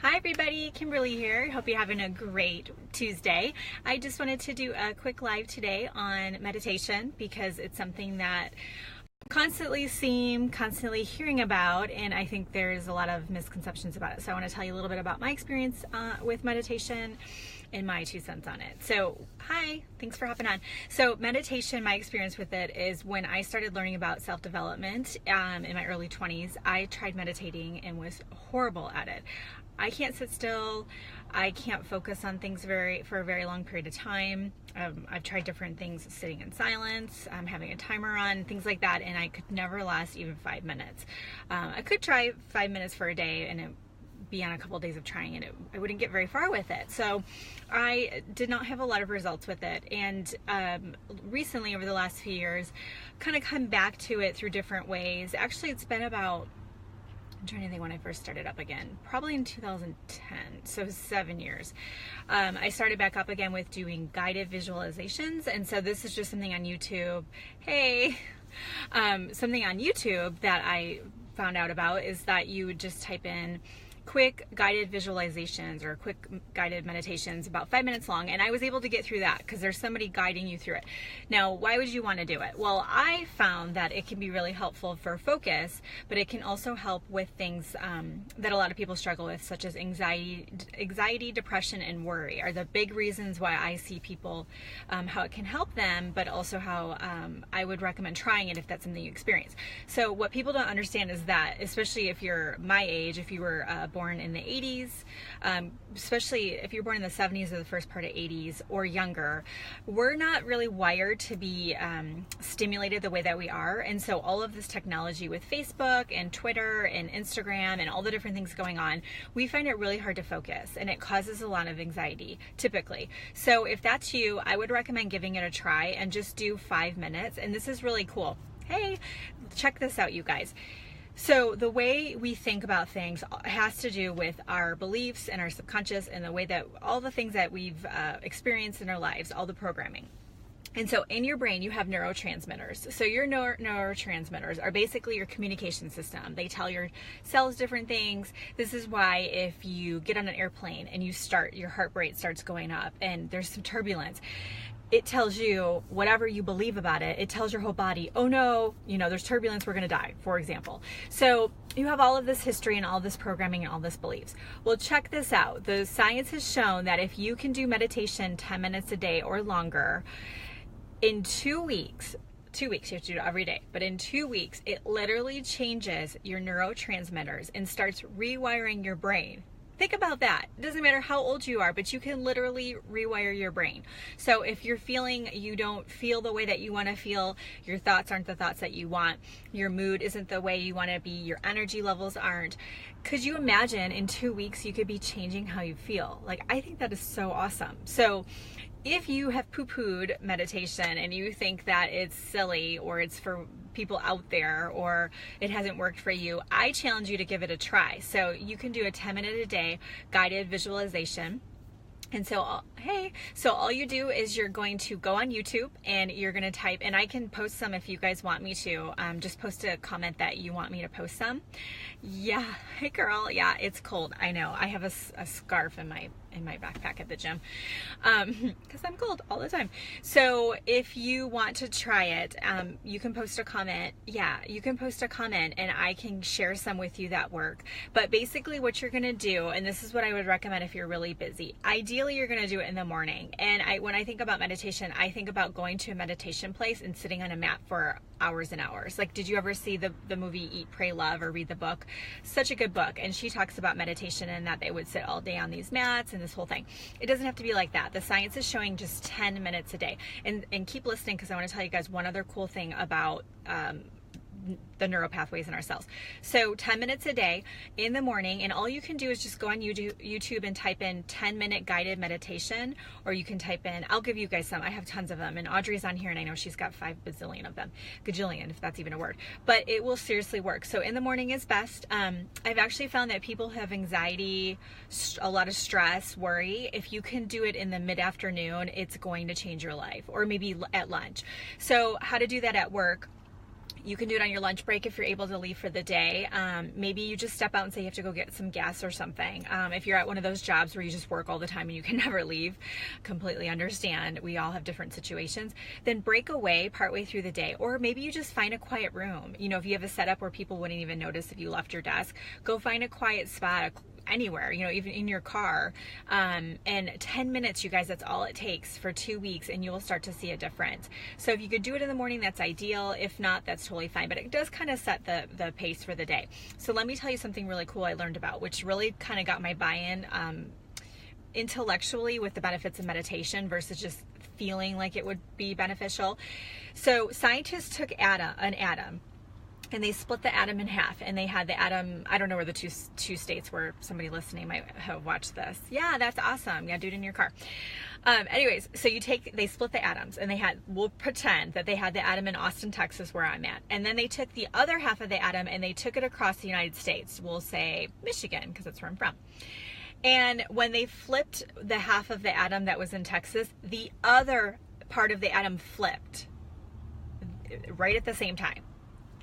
Hi everybody, Kimberly here. Hope you're having a great Tuesday. I just wanted to do a quick live today on meditation because it's something that constantly hearing about, and I think there's a lot of misconceptions about it. So I want to tell you a little bit about my experience with meditation and my 2 cents on it. So hi, thanks for hopping on. So meditation, my experience with it is when I started learning about self-development in my early 20s, I tried meditating and was horrible at it. I can't sit still. I can't focus on things for a very long period of time. I've tried different things, sitting in silence, having a timer on, things like that, and I could never last even 5 minutes. I could try 5 minutes for a day and it be on a couple of days of trying it. I wouldn't get very far with it. So I did not have a lot of results with it. And recently, over the last few years, kind of come back to it through different ways. Actually, it's been about, I'm trying to think when I first started up again, probably in 2010, so 7 years. I started back up again with doing guided visualizations, and so this is just something on YouTube. Hey, something on YouTube that I found out about is that you would just type in quick guided visualizations or quick guided meditations about 5 minutes long, and I was able to get through that because there's somebody guiding you through it. Now, why would you want to do it? Well, I found that it can be really helpful for focus, but it can also help with things that a lot of people struggle with, such as anxiety, depression, and worry are the big reasons why I see people, how it can help them, but also how I would recommend trying it if that's something you experience. So what people don't understand is that, especially if you're my age, if you were born in the 80s, especially if you're born in the 70s or the first part of 80s or younger, we're not really wired to be stimulated the way that we are. And so all of this technology with Facebook and Twitter and Instagram and all the different things going on, we find it really hard to focus, and it causes a lot of anxiety typically. So if that's you, I would recommend giving it a try and just do 5 minutes. And this is really cool. Hey, check this out, you guys. So the way we think about things has to do with our beliefs and our subconscious and the way that all the things that we've experienced in our lives, all the programming. And so in your brain, you have neurotransmitters. So your neurotransmitters are basically your communication system. They tell your cells different things. This is why if you get on an airplane and your heart rate starts going up and there's some turbulence, it tells you whatever you believe about it. It tells your whole body, oh no, there's turbulence, we're gonna die, for example. So you have all of this history and all this programming and all this beliefs. Well, check this out. The science has shown that if you can do meditation 10 minutes a day or longer, in 2 weeks, you have to do it every day, but in 2 weeks, it literally changes your neurotransmitters and starts rewiring your brain. Think about that. It doesn't matter how old you are, but you can literally rewire your brain. So if you're feeling you don't feel the way that you want to feel, your thoughts aren't the thoughts that you want, your mood isn't the way you want to be, your energy levels aren't, could you imagine in 2 weeks you could be changing how you feel? Like, I think that is so awesome. So if you have poo-pooed meditation and you think that it's silly or it's for people out there or it hasn't worked for you, I challenge you to give it a try. So you can do a 10-minute a day guided visualization. And so, all you do is you're going to go on YouTube and you're going to type, and I can post some if you guys want me to. Just post a comment that you want me to post some. Yeah, hey girl, yeah, it's cold. I know. I have a scarf in my backpack at the gym because I'm cold all the time. So if you want to try it, you can post a comment. Yeah, you can post a comment and I can share some with you that work. But basically what you're going to do, and this is what I would recommend if you're really busy, ideally you're going to do it in the morning. And when I think about meditation, I think about going to a meditation place and sitting on a mat for hours and hours. Like, did you ever see the movie Eat, Pray, Love or read the book? Such a good book. And she talks about meditation and that they would sit all day on these mats and this whole thing. It doesn't have to be like that. The science is showing just 10 minutes a day. And keep listening because I want to tell you guys one other cool thing about the neural pathways in our cells. So 10 minutes a day in the morning, and all you can do is just go on YouTube and type in 10-minute guided meditation, or you can type in, I'll give you guys some, I have tons of them, and Audrey's on here and I know she's got 5 bazillion of them, gajillion if that's even a word, but it will seriously work. So in the morning is best. I've actually found that people have anxiety, a lot of stress, worry. If you can do it in the mid-afternoon, it's going to change your life, or maybe at lunch. So how to do that at work? You can do it on your lunch break if you're able to leave for the day. Maybe you just step out and say you have to go get some gas or something. If you're at one of those jobs where you just work all the time and you can never leave, completely understand. We all have different situations. Then break away partway through the day. Or maybe you just find a quiet room. You know, if you have a setup where people wouldn't even notice if you left your desk, go find a quiet spot, anywhere, you know, even in your car. And 10 minutes, you guys, that's all it takes for 2 weeks, and you will start to see a difference. So if you could do it in the morning, that's ideal. If not, that's totally fine, but it does kind of set the pace for the day. So let me tell you something really cool I learned about, which really kind of got my buy-in intellectually with the benefits of meditation versus just feeling like it would be beneficial. So scientists took an atom, and they split the atom in half, and they had the atom, I don't know where the two states where somebody listening might have watched this. Yeah, that's awesome. Yeah, do it in your car. Anyways, so they split the atoms, and we'll pretend that they had the atom in Austin, Texas, where I'm at. And then they took the other half of the atom and they took it across the United States. We'll say Michigan, because that's where I'm from. And when they flipped the half of the atom that was in Texas, the other part of the atom flipped right at the same time.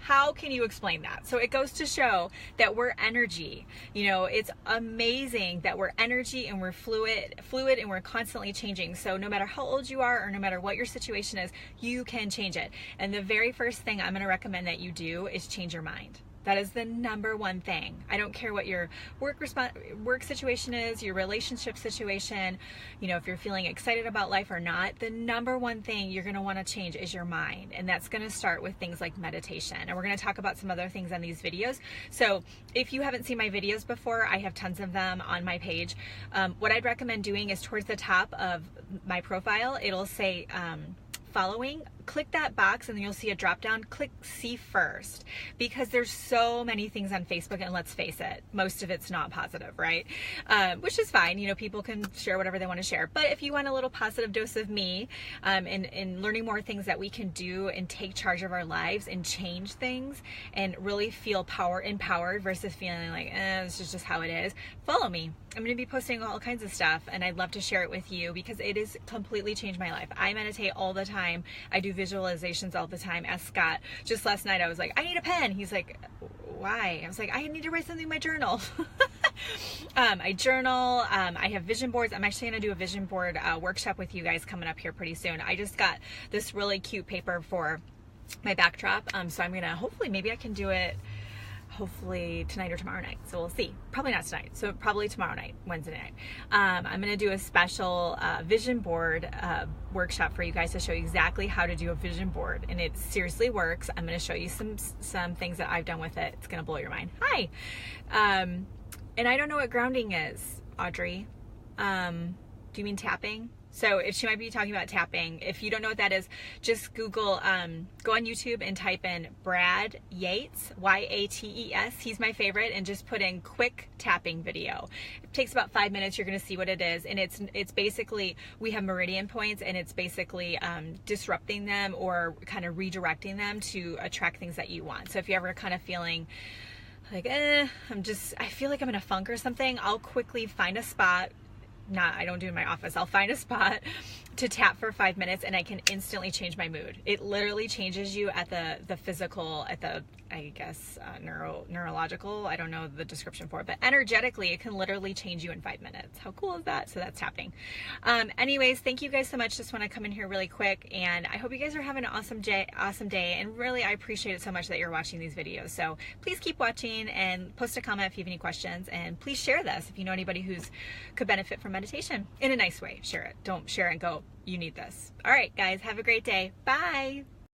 How can you explain that? So it goes to show that we're energy. You know, it's amazing that we're energy and we're fluid and we're constantly changing. So no matter how old you are or no matter what your situation is, you can change it. And the very first thing I'm going to recommend that you do is change your mind. That is the number one thing. I don't care what your work situation is, your relationship situation, you know, if you're feeling excited about life or not, the number one thing you're going to want to change is your mind. And that's going to start with things like meditation. And we're going to talk about some other things on these videos. So if you haven't seen my videos before, I have tons of them on my page. What I'd recommend doing is towards the top of my profile, it'll say, following. Click that box and then you'll see a drop down. Click see first, because there's so many things on Facebook, and let's face it, most of it's not positive, right? Which is fine. You know, people can share whatever they want to share. But if you want a little positive dose of me, and learning more things that we can do and take charge of our lives and change things and really feel empowered versus feeling like, this is just how it is, follow me. I'm going to be posting all kinds of stuff, and I'd love to share it with you because it has completely changed my life. I meditate all the time. I do visualizations all the time. Ask Scott. Just last night I was like, I need a pen. He's like, why? I was like, I need to write something in my journal. I journal. I have vision boards. I'm actually going to do a vision board workshop with you guys coming up here pretty soon. I just got this really cute paper for my backdrop. So I'm going to, hopefully, maybe I can do it hopefully tonight or tomorrow night. So we'll see. Probably not tonight. So probably tomorrow night, Wednesday night. I'm going to do a special vision board workshop for you guys to show you exactly how to do a vision board. And it seriously works. I'm going to show you some things that I've done with it. It's going to blow your mind. Hi. And I don't know what grounding is, Audrey. Do you mean tapping? So if she might be talking about tapping, if you don't know what that is, just Google, go on YouTube and type in Brad Yates, Y-A-T-E-S. He's my favorite, and just put in quick tapping video. It takes about 5 minutes. You're going to see what it is. And it's basically, we have meridian points, and it's basically disrupting them or kind of redirecting them to attract things that you want. So if you're ever kind of feeling like, I feel like I'm in a funk or something, I'll quickly find a spot. I don't do it in my office. I'll find a spot to tap for 5 minutes, and I can instantly change my mood. It literally changes you at the physical, at the, I guess, neurological, I don't know the description for it, but energetically, it can literally change you in 5 minutes. How cool is that? So that's tapping. Anyways, thank you guys so much. Just want to come in here really quick, and I hope you guys are having an awesome day, and really, I appreciate it so much that you're watching these videos. So please keep watching, and post a comment if you have any questions, and please share this if you know anybody who's could benefit from meditation in a nice way. Share it. Don't share it and go, you need this. All right, guys, have a great day. Bye.